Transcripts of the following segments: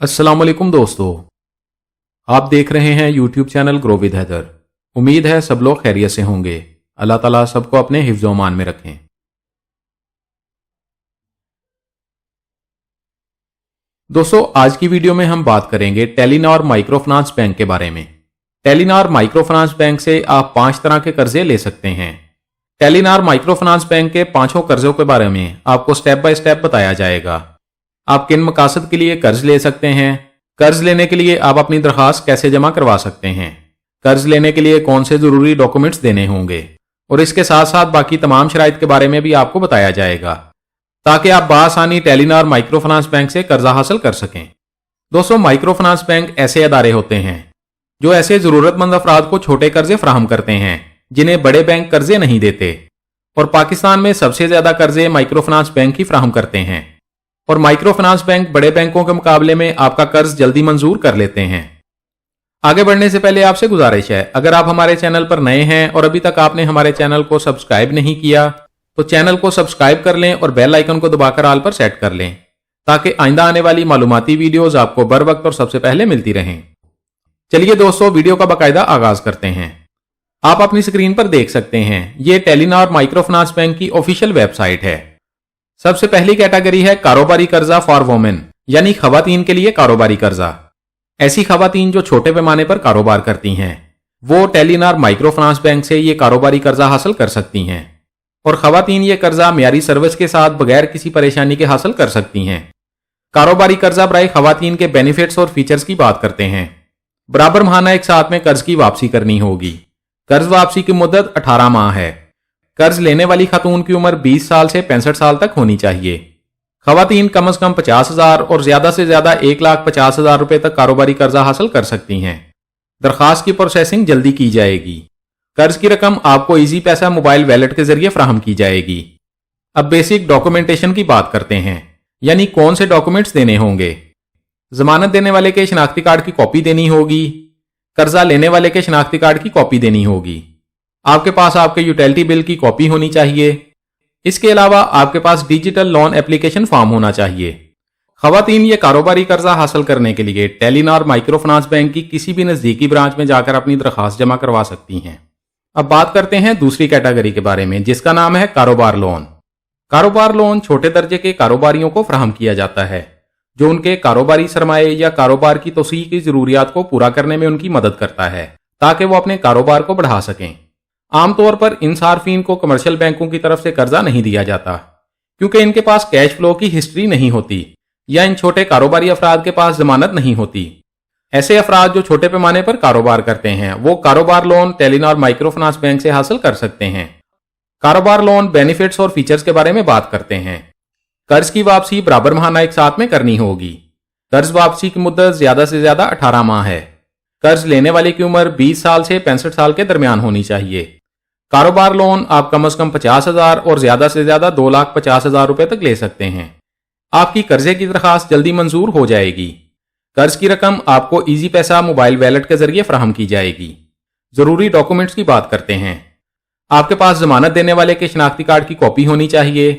अस्सलाम वालेकुम दोस्तों, आप देख रहे हैं YouTube channel grow with Haider. उम्मीद है सब लोग खैरियत से होंगे। अल्लाह ताला सबको अपने हिफ्ज़ व अमान में रखें। दोस्तों, आज की वीडियो में हम बात करेंगे टेलीनॉर माइक्रो फाइनेंस बैंक के बारे में। टेलीनॉर माइक्रो फाइनेंस बैंक से आप 5 तरह के कर्जे ले सकते हैं। टेलीनॉर माइक्रो फाइनेंस बैंक के 5 कर्जों के बारे में आपको स्टेप बाय स्टेप बताया जाएगा। आप किन मकासद के लिए कर्ज ले सकते हैं, कर्ज लेने के लिए आप अपनी दरखास्त कैसे जमा करवा सकते हैं, कर्ज लेने के लिए कौन से जरूरी डॉक्यूमेंट्स देने होंगे, और इसके साथ साथ बाकी तमाम शराइत के बारे में भी आपको बताया जाएगा ताकि आप बआसानी टेलीनॉर माइक्रो फाइनेंस बैंक से कर्जा हासिल कर सकें। दोस्तों, माइक्रो फाइनेंस बैंक ऐसे अदारे होते हैं जो ऐसे जरूरतमंद अफराद को छोटे कर्जे फराहम करते हैं जिन्हें बड़े बैंक कर्जे नहीं देते, और पाकिस्तान में सबसे ज्यादा कर्जे माइक्रो फाइनेंस बैंक ही फराहम करते हैं। और माइक्रो फाइनेंस बैंक बड़े बैंकों के मुकाबले में आपका कर्ज जल्दी मंजूर कर लेते हैं। आगे बढ़ने से पहले आपसे गुजारिश है, अगर आप हमारे चैनल पर नए हैं और अभी तक आपने हमारे चैनल को सब्सक्राइब नहीं किया तो चैनल को सब्सक्राइब कर लें और बेल आइकन को दबाकर ऑल पर सेट कर लें ताकि आइंदा आने वाली मालूमाती वीडियोस आपको बर वक्त और सबसे पहले मिलती रहें। चलिए दोस्तों, वीडियो का बाकायदा आगाज करते हैं। आप अपनी स्क्रीन पर देख सकते हैं, ये टेलीनॉर माइक्रो फाइनेंस बैंक की ऑफिशियल वेबसाइट है। सबसे पहली कैटेगरी है कारोबारी कर्जा फॉर वोमेन, यानी खवातीन के लिए कारोबारी कर्जा। ऐसी खवातीन जो छोटे पैमाने पर कारोबार करती हैं वो टेलीनॉर माइक्रो फाइनेंस बैंक से ये कारोबारी कर्जा हासिल कर सकती हैं, और खवातीन ये कर्जा मियारी सर्विस के साथ बगैर किसी परेशानी के हासिल कर सकती हैं। कारोबारी कर्जा बराए खवातीन के बेनिफिट्स और फीचर्स की बात करते हैं। बराबर माहाना एक साथ में कर्ज की वापसी करनी होगी। कर्ज वापसी की मुद्दत 18 माह है। कर्ज लेने वाली खातून की उम्र 20 साल से 65 साल तक होनी चाहिए। खवातीन कम से कम 50,000 और ज्यादा से ज्यादा 1,50,000 रुपए तक कारोबारी कर्जा हासिल कर सकती हैं। दरखास्त की प्रोसेसिंग जल्दी की जाएगी। कर्ज की रकम आपको इजी पैसा मोबाइल वॉलेट के जरिए फराहम की जाएगी। अब बेसिक डॉक्यूमेंटेशन की बात करते हैं, यानी कौन से डॉक्यूमेंट्स देने होंगे। जमानत देने वाले के शनाख्ती कार्ड की कॉपी देनी होगी। कर्जा लेने वाले के शनाख्ती कार्ड की कॉपी देनी होगी। आपके पास आपके यूटिलिटी बिल की कॉपी होनी चाहिए। इसके अलावा आपके पास डिजिटल लोन एप्लीकेशन फॉर्म होना चाहिए। खवातीन ये कारोबारी कर्जा हासिल करने के लिए टेलीनॉर माइक्रो फाइनेंस बैंक की किसी भी नजदीकी ब्रांच में जाकर अपनी दरखास्त जमा करवा सकती हैं। अब बात करते हैं दूसरी कैटेगरी के बारे में, जिसका नाम है कारोबार लोन। कारोबार लोन छोटे दर्जे के कारोबारियों को फराहम किया जाता है जो उनके कारोबारी सरमाए या कारोबार की तोसीह की जरूरियात को पूरा करने में उनकी मदद करता है ताकि वो अपने कारोबार को बढ़ा सकें। आमतौर पर इन सार्फिन को कमर्शियल बैंकों की तरफ से कर्जा नहीं दिया जाता क्योंकि इनके पास कैश फ्लो की हिस्ट्री नहीं होती या इन छोटे कारोबारी अफराद के पास जमानत नहीं होती। ऐसे अफराद जो छोटे पैमाने पर कारोबार करते हैं वो कारोबार loan Telenor micro finance bank से हासिल कर सकते हैं। कारोबार लोन बेनिफिट्स और फीचर्स के बारे में बात करते हैं। कर्ज की वापसी बराबर माहाना एक साथ में करनी होगी। कर्ज वापसी की मुद्दत ज्यादा से ज्यादा 18 माह है। कर्ज लेने वाले की उम्र 20 साल से 65 साल के दरमियान होनी चाहिए। कारोबार लोन आप कम से कम 50,000 और ज्यादा से ज्यादा 2,50,000 रुपए तक ले सकते हैं। आपकी कर्जे की दरखास्त जल्दी मंजूर हो जाएगी। कर्ज की रकम आपको इजी पैसा मोबाइल वॉलेट के जरिए फराहम की जाएगी। जरूरी डॉक्यूमेंट्स की बात करते हैं। आपके पास जमानत देने वाले के शनाख्ती कार्ड की कॉपी होनी चाहिए।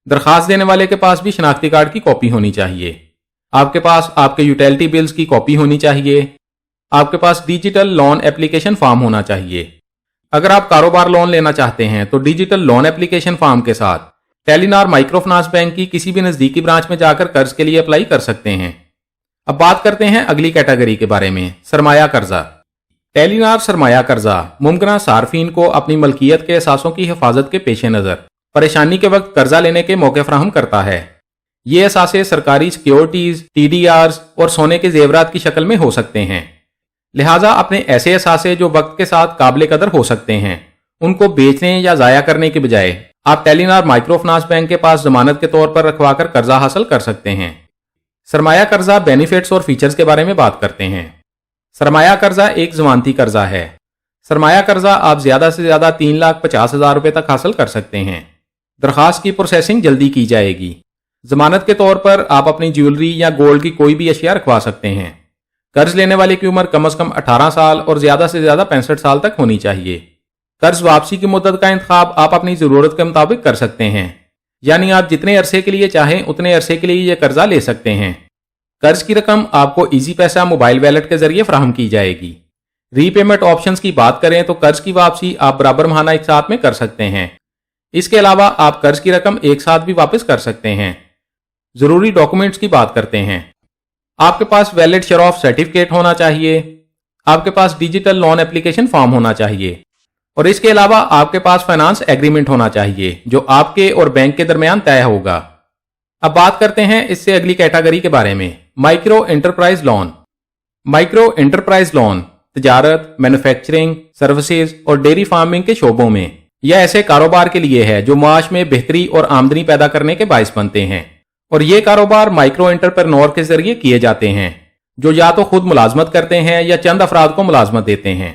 दरखास्त देने वाले के पास भी शनाख्ती कार्ड की कॉपी होनी चाहिए। आपके पास आपके यूटिलिटी बिल्स की कॉपी होनी चाहिए। आपके पास डिजिटल लोन एप्लीकेशन फॉर्म होना चाहिए। अगर आप कारोबार लोन लेना चाहते हैं तो डिजिटल लोन एप्लीकेशन फॉर्म के साथ टेलीनॉर माइक्रो फाइनेंस बैंक की किसी भी नजदीकी ब्रांच में जाकर कर्ज के लिए अप्लाई कर सकते हैं। अब बात करते हैं अगली कैटेगरी के बारे में, सरमाया कर्जा। टेलीनॉर सरमाया कर्जा मुमकिन सार्फिन को अपनी मलकियत के असासों की हिफाजत के पेश नजर परेशानी के वक्त कर्जा लेने के मौके फराहम करता है। ये असासे सरकारी सिक्योरिटीज, TDRs और सोने के जेवरात की शक्ल में हो सकते हैं। लिहाजा अपने ऐसे असासे जो वक्त के साथ काबिल कदर हो सकते हैं उनको बेचने या जाया करने के बजाय आप टेलीनॉर माइक्रो फाइनेंस बैंक के पास जमानत के तौर पर रखवाकर कर्जा हासिल कर सकते हैं। सरमाया कर्जा बेनिफिट्स और फीचर्स के बारे में बात करते हैं। सरमाया कर्जा एक जमानती कर्जा है। सरमाया कर्जा आप ज्यादा से ज्यादा 3,50,000 रुपए तक हासिल कर सकते हैं। दरखास्त की प्रोसेसिंग जल्दी की जाएगी। जमानत के तौर पर आप अपनी ज्वेलरी या गोल्ड की कोई भी अशिया रखवा सकते हैं। कर्ज लेने वाले की उम्र कम से कम 18 साल और ज्यादा से ज्यादा 65 साल तक होनी चाहिए। कर्ज वापसी की मुद्दत का इंतखाब आप अपनी जरूरत के मुताबिक कर सकते हैं, यानी आप जितने अरसे के लिए चाहें उतने अरसे के लिए यह कर्जा ले सकते हैं। कर्ज की रकम आपको इजी पैसा मोबाइल वैलेट के जरिए फराहम की जाएगी। रीपेमेंट ऑप्शंस की बात करें तो कर्ज की वापसी आप बराबर माहाना एक साथ में कर सकते हैं। इसके अलावा आप कर्ज की रकम एक साथ भी वापस कर सकते हैं। जरूरी डॉक्यूमेंट्स की बात करते हैं। आपके पास वैलिड शेयर ऑफ सर्टिफिकेट होना चाहिए, आपके पास डिजिटल लोन एप्लीकेशन फॉर्म होना चाहिए और इसके अलावा आपके पास फाइनेंस एग्रीमेंट होना चाहिए जो आपके और बैंक के दरमियान तय होगा। अब बात करते हैं इससे अगली कैटेगरी के बारे में, micro enterprise loan. Micro enterprise loan तजारत, मैन्युफैक्चरिंग, सर्विसेज और डेयरी फार्मिंग के शोबों में यह ऐसे कारोबार के लिए है जो माश में बेहतरी और आमदनी पैदा करने के बायस बनते हैं और ये कारोबार माइक्रो एंटरप्रेन्योर के जरिए किए जाते हैं जो या तो खुद मुलाजमत करते हैं या चंद अफराद को मुलाजमत देते हैं।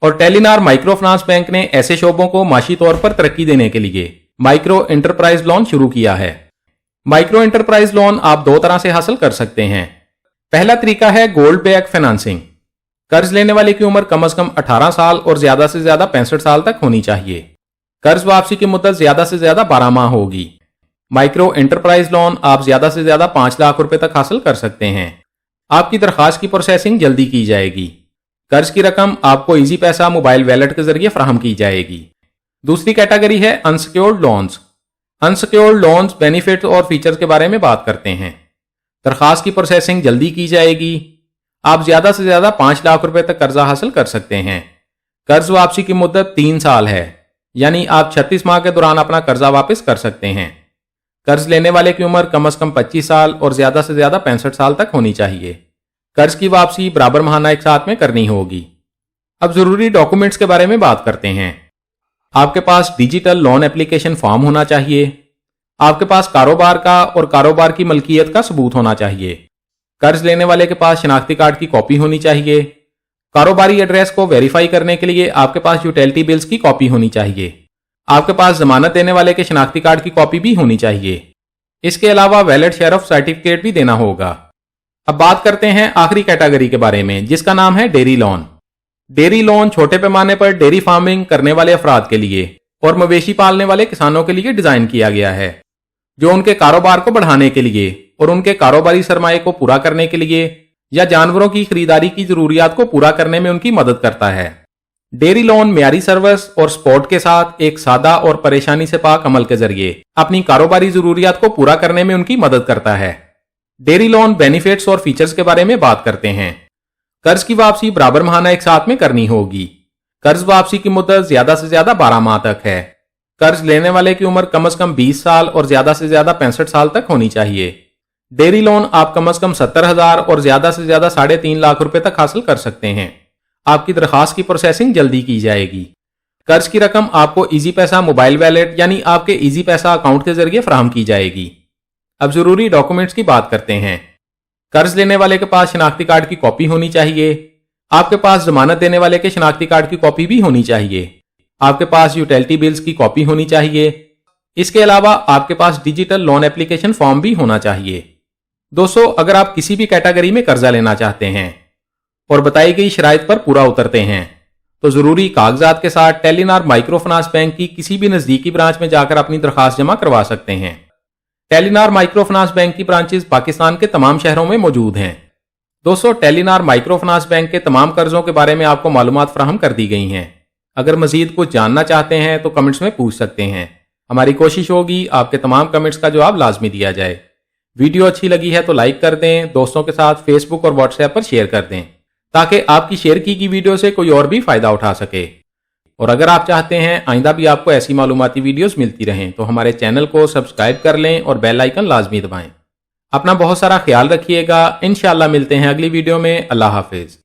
और टेलीनार माइक्रो फाइनेंस बैंक ने ऐसे शोबों को माशी तौर पर तरक्की देने के लिए माइक्रो एंटरप्राइज लोन शुरू किया है। माइक्रो एंटरप्राइज लोन आप दो तरह से हासिल कर सकते हैं। पहला तरीका है गोल्ड बैक फाइनेंसिंग। कर्ज लेने वाले की उम्र कम से कम 18 साल और ज्यादा से ज्यादा 65 साल तक होनी चाहिए। कर्ज वापसी की मुद्दत ज्यादा से ज्यादा 12 माह होगी। माइक्रो एंटरप्राइज लोन आप ज्यादा से ज्यादा 5 लाख रुपए तक हासिल कर सकते हैं। आपकी दरखास्त की प्रोसेसिंग जल्दी की जाएगी। कर्ज की रकम आपको इजी पैसा मोबाइल वैलेट के जरिए फराहम की जाएगी। दूसरी कैटेगरी है unsecured loans. Unsecured loans benefit और फीचर्स के बारे में बात करते हैं। दरखास्त की प्रोसेसिंग जल्दी की जाएगी। आप ज्यादा से ज्यादा 5 लाख रुपए तक कर्जा हासिल कर सकते हैं। कर्ज वापसी की मुद्दत 3 साल है, यानी आप 36 माह के दौरान अपना कर्जा वापस कर सकते हैं। कर्ज लेने वाले की उम्र कम से कम 25 साल और ज्यादा से ज्यादा 65 साल तक होनी चाहिए। कर्ज की वापसी बराबर माहाना एक साथ में करनी होगी। अब जरूरी डॉक्यूमेंट्स के बारे में बात करते हैं। आपके पास डिजिटल लोन एप्लीकेशन फॉर्म होना चाहिए। आपके पास कारोबार का और कारोबार की मलकियत का सबूत होना चाहिए। कर्ज लेने वाले के पास शनाख्ती कार्ड की कॉपी होनी चाहिए। कारोबारी एड्रेस को वेरीफाई करने के लिए आपके पास यूटिलिटी बिल्स की कॉपी होनी चाहिए। आपके पास जमानत देने वाले के शनाख्ती कार्ड की कॉपी भी होनी चाहिए। इसके अलावा वैलिड शेयर ऑफ सर्टिफिकेट भी देना होगा। अब बात करते हैं आखिरी कैटेगरी के बारे में जिसका नाम है डेयरी लोन। डेयरी लोन छोटे पैमाने पर डेयरी फार्मिंग करने वाले अफराद के लिए और मवेशी पालने वाले किसानों के लिए डिजाइन किया गया है जो उनके कारोबार को बढ़ाने के लिए और उनके कारोबारी सरमाए को पूरा करने के लिए या जानवरों की खरीदारी की जरूरियात को पूरा करने में उनकी मदद करता है। डेयरी लोन मियारी सर्विस और सपोर्ट के साथ एक सादा और परेशानी से पाक अमल के जरिए अपनी कारोबारी जरूरियात को पूरा करने में उनकी मदद करता है। डेयरी लोन बेनिफिट्स और फीचर्स के बारे में बात करते हैं। कर्ज की वापसी बराबर माहाना एक साथ में करनी होगी। कर्ज वापसी की मुद्दत ज्यादा से ज्यादा 12 माह तक है। कर्ज लेने वाले की उम्र कम से कम 20 साल और ज्यादा से ज्यादा 65 साल तक होनी चाहिए। डेयरी लोन आप कम से कम 70,000 और ज्यादा से ज्यादा 3.5 लाख रुपए तक हासिल कर सकते हैं। आपकी दरखास्त की प्रोसेसिंग जल्दी की जाएगी। कर्ज की रकम आपको इजी पैसा मोबाइल वैलेट यानी आपके इजी पैसा अकाउंट के जरिए फराहम की जाएगी। अब जरूरी डॉक्यूमेंट्स की बात करते हैं। कर्ज लेने वाले के पास शनाख्ती कार्ड की कॉपी होनी चाहिए। आपके पास जमानत देने वाले के शनाख्ती कार्ड की कॉपी भी होनी चाहिए। आपके पास यूटिलिटी बिल्स की कॉपी होनी चाहिए। इसके अलावा आपके पास डिजिटल लोन एप्लीकेशन फॉर्म भी होना चाहिए। दोस्तों, अगर आप किसी भी कैटेगरी में कर्जा लेना चाहते हैं और बताई गई शराइत पर पूरा उतरते हैं तो जरूरी कागजात के साथ टेलीनार माइक्रो फाइनेंस बैंक की किसी भी नजदीकी ब्रांच में जाकर अपनी दरखास्त जमा करवा सकते हैं। टेलीनार माइक्रो फाइनेंस बैंक की ब्रांचेस पाकिस्तान के तमाम शहरों में मौजूद हैं। दोस्तों, टेलीनार माइक्रो फाइनेंस बैंक के तमाम कर्जों के बारे में आपको मालूमात फराहम कर दी गई हैं। अगर मजीद कुछ जानना चाहते हैं तो कमेंट्स में पूछ सकते हैं। हमारी कोशिश होगी आपके तमाम कमेंट्स का जवाब लाजमी दिया जाए। वीडियो अच्छी लगी है तो लाइक कर दें, दोस्तों के साथ फेसबुक और व्हाट्सएप पर शेयर कर दें ताकि आपकी शेयर की गई वीडियो से कोई और भी फायदा उठा सके। और अगर आप चाहते हैं आइंदा भी आपको ऐसी मालूमाती वीडियोस मिलती रहें तो हमारे चैनल को सब्सक्राइब कर लें और बेल आइकन लाजमी दबाएं। अपना बहुत सारा ख्याल रखिएगा। इंशाअल्लाह मिलते हैं अगली वीडियो में। अल्लाह हाफिज।